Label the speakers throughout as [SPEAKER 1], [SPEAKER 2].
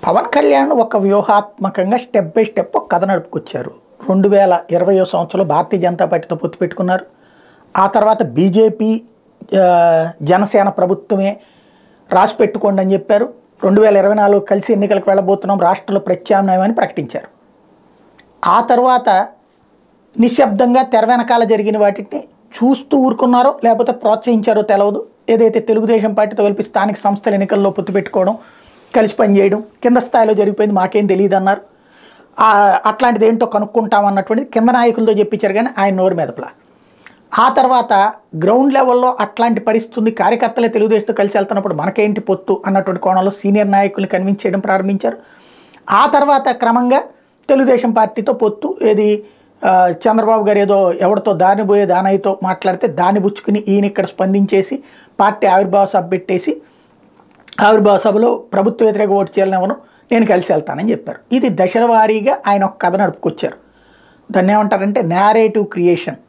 [SPEAKER 1] పవన్ కళ్యాణ్ ఒక వ్యూహాత్మకంగా step by step ఒక కథ నడుపుకొచ్చారు. 2020 సంవత్సరంలో భారతీయ జనతా పార్టీతో పొత్తు పెట్టుకున్నారు. ఆ తర్వాత బీజేపీ జనసేన ప్రభుత్వమే రాసి పెట్టుకోండి అని చెప్పారు. 2024 కలిసి ఎన్నికలకు వెళ్ళబోతున్నాం, రాష్ట్రంలో ప్రత్యామ్నాయం అని ప్రకటించారు. ఆ తర్వాత నిశ్శబ్దంగా తెర వెనకాల జరిగిన వాటిని చూస్తూ ఊరుకున్నారో లేకపోతే ప్రోత్సహించారో తెలియదు. ఏదైతే తెలుగుదేశం పార్టీతో కలిపి స్థానిక సంస్థల ఎన్నికల్లో పొత్తు పెట్టుకోవడం, కలిసి పనిచేయడం కింద స్థాయిలో జరిగిపోయింది, మాకేం తెలియదు అన్నారు. అట్లాంటిది ఏంటో కనుక్కుంటామన్నటువంటిది కింద నాయకులతో చెప్పించారు, కానీ ఆయన నోరు మెదపలా. ఆ తర్వాత గ్రౌండ్ లెవెల్లో అట్లాంటి పరిస్థితి కార్యకర్తలే తెలుగుదేశంతో కలిసి వెళ్తున్నప్పుడు మనకేంటి పొత్తు అన్నటువంటి కోణంలో సీనియర్ నాయకుల్ని కన్విన్స్ చేయడం ప్రారంభించారు. ఆ తర్వాత క్రమంగా తెలుగుదేశం పార్టీతో పొత్తు ఏది చంద్రబాబు గారు ఏదో ఎవరితో దాని పోయే దానయ్యతో మాట్లాడితే దాన్ని బుచ్చుకుని ఈయన ఇక్కడ స్పందించేసి పార్టీ ఆవిర్భావ సభ పెట్టేసి ఆవిర్భావ సభలో ప్రభుత్వ వ్యతిరేక ఓటు చేయాలనేవను నేను కలిసి వెళ్తానని చెప్పారు. ఇది దశల వారీగా ఆయన ఒక కథ నడుపుకొచ్చారు. దాన్ని ఏమంటారంటే నేరేటివ్ క్రియేషన్.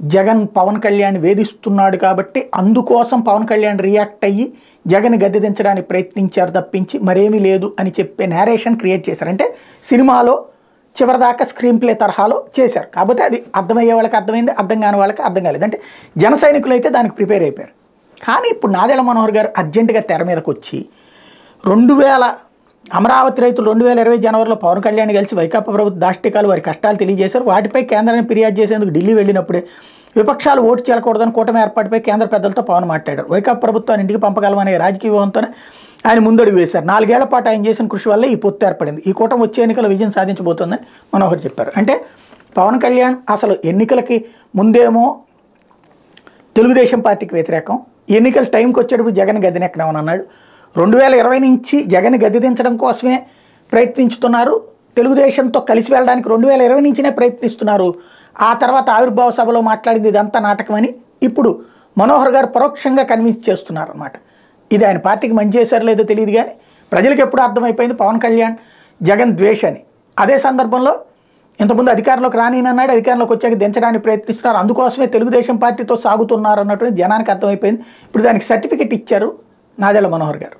[SPEAKER 1] జగన్ పవన్ కళ్యాణ్ వేధిస్తున్నాడు కాబట్టి అందుకోసం పవన్ కళ్యాణ్ రియాక్ట్ అయ్యి జగన్ గద్దె దించడానికి ప్రయత్నించారు తప్పించి మరేమీ లేదు అని చెప్పే నేరేషన్ క్రియేట్ చేశారు. అంటే సినిమాలో చివరిదాకా స్క్రీన్ ప్లే తరహాలో చేశారు. కాకపోతే అది అర్థమయ్యే వాళ్ళకి అర్థమైంది, అర్థం కాని వాళ్ళకి అర్థం కాలేదు. అంటే జన సైనికులు అయితే దానికి ప్రిపేర్ అయిపోయారు. కానీ ఇప్పుడు నాదెళ్ల మనోహర్ గారు అర్జెంటుగా తెర మీదకి వచ్చి 2000 అమరావతి రైతులు 2020 జనవరిలో పవన్ కళ్యాణ్ కలిసి వైకాపా ప్రభుత్వ దాష్టికాలు వారి కష్టాలు తెలియజేశారు. వాటిపై కేంద్రాన్ని ఫిర్యాదు చేసేందుకు ఢిల్లీ వెళ్ళినప్పుడే విపక్షాలు ఓటు చేయకూడదని కూటమి ఏర్పాటుపై కేంద్ర పెద్దలతో పవన్ మాట్లాడారు. వైకాపా ప్రభుత్వాన్ని ఇంటికి పంపగలమనే రాజకీయ వ్యూహంతోనే ఆయన ముందడుగు వేశారు. 4 ఏళ్ల పాటు ఆయన చేసిన కృషి వల్లే ఈ పొత్తు ఏర్పడింది. ఈ కూటమి వచ్చే ఎన్నికల విజయం సాధించబోతోందని మనోహర్ చెప్పారు. అంటే పవన్ కళ్యాణ్ అసలు ఎన్నికలకి ముందేమో తెలుగుదేశం పార్టీకి వ్యతిరేకం, ఎన్నికల టైంకి వచ్చేటప్పుడు జగన్ గద్దెనెక్కనేమని అన్నాడు. 2020 నుంచి జగన్ గద్దె దించడం కోసమే ప్రయత్నించుతున్నారు. తెలుగుదేశంతో కలిసి వెళ్ళడానికి 2020 నుంచినే ప్రయత్నిస్తున్నారు. ఆ తర్వాత ఆవిర్భావ సభలో మాట్లాడింది ఇదంతా నాటకమని ఇప్పుడు మనోహర్ గారు పరోక్షంగా కన్విన్స్ చేస్తున్నారు అన్నమాట. ఇది ఆయన పార్టీకి మంచి చేశారో లేదో తెలియదు, కానీ ప్రజలకు ఎప్పుడు అర్థమైపోయింది పవన్ కళ్యాణ్ జగన్ ద్వేషాన్ని. అదే సందర్భంలో ఇంతకుముందు అధికారంలోకి రానినన్నాడు, అధికారంలోకి వచ్చాక దించడానికి ప్రయత్నిస్తున్నారు, అందుకోసమే తెలుగుదేశం పార్టీతో సాగుతున్నారు అన్నటువంటి జనానికి అర్థమైపోయింది. ఇప్పుడు దానికి సర్టిఫికెట్ ఇచ్చారు నాదెళ్ల మనోహర్ గారు.